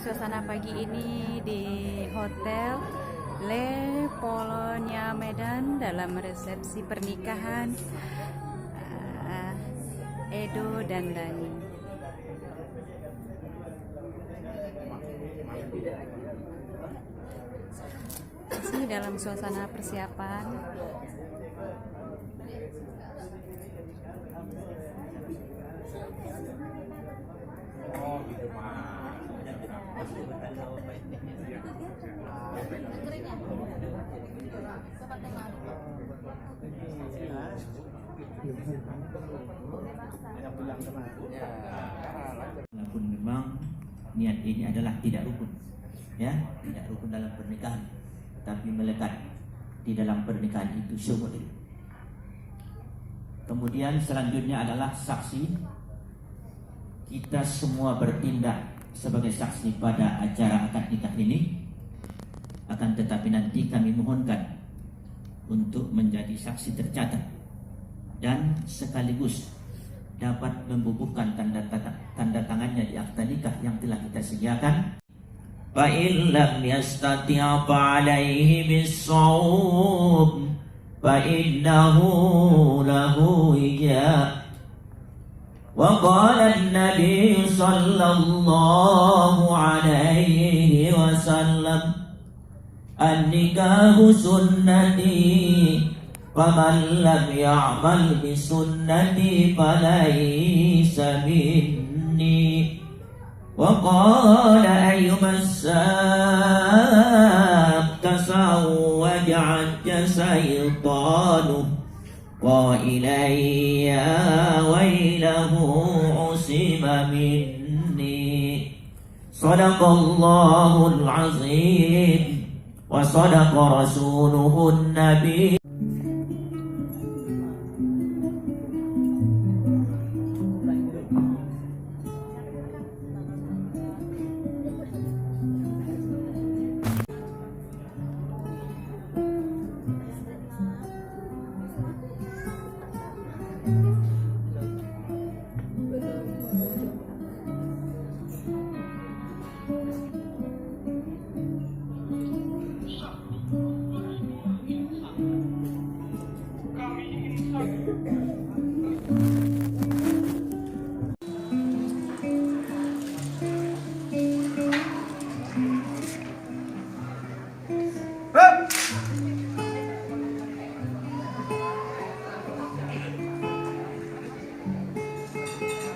suasana pagi ini di Hotel Le Polonia Medan dalam resepsi pernikahan Edo dan Dani. Masih dalam suasana persiapan. Walaupun memang niat ini adalah tidak rukun, ya, tidak rukun dalam pernikahan, tapi melekat di dalam pernikahan itu syukur. Kemudian selanjutnya adalah saksi. Kita semua bertindak sebagai saksi pada acara akad nikah ini. Akan tetapi nanti kami mohonkan untuk menjadi saksi tercatat dan sekaligus dapat membubuhkan tanda tangannya di akta nikah yang telah kita sediakan. Fa in lam yastati' fa alaihi bis-shawm fa innahu lahu ijab. Wa qala an-nabi sallallahu alaihi wasallam an-nikahu sunnati faman lam ya'mal bi sunnati falaysa minni. Wa qala ayyuma as-sab tasawwaja saytanu qailayya wailahu usima minni. Sadaqallahul azim wa sadaqa rasuluhun nabi.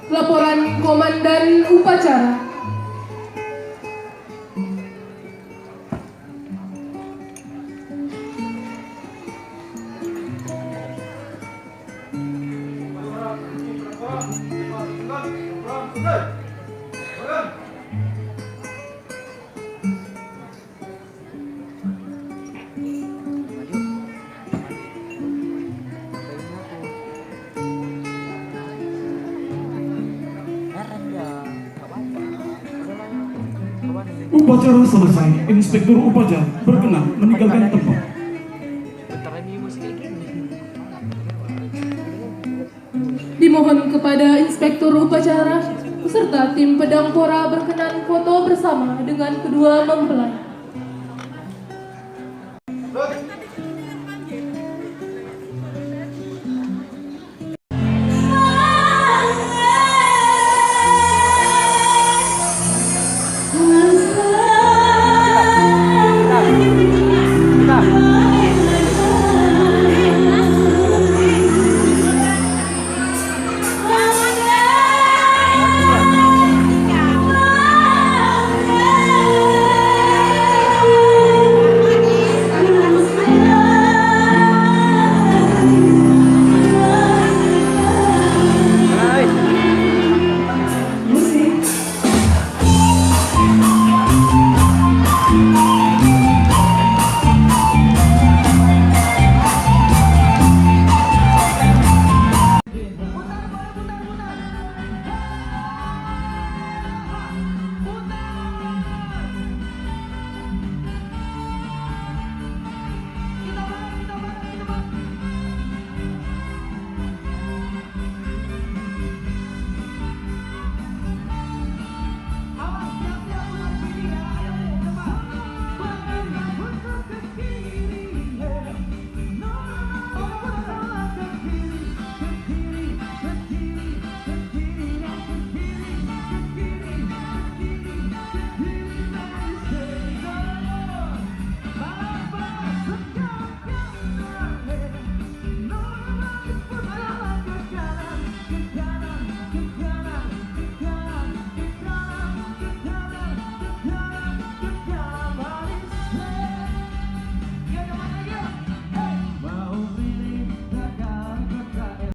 Laporan Komandan Upacara. Upacara selesai, Inspektur Upacara berkenan meninggalkan tempat. Dimohon kepada Inspektur Upacara beserta tim pedang pora berkenan foto bersama dengan kedua mempelai.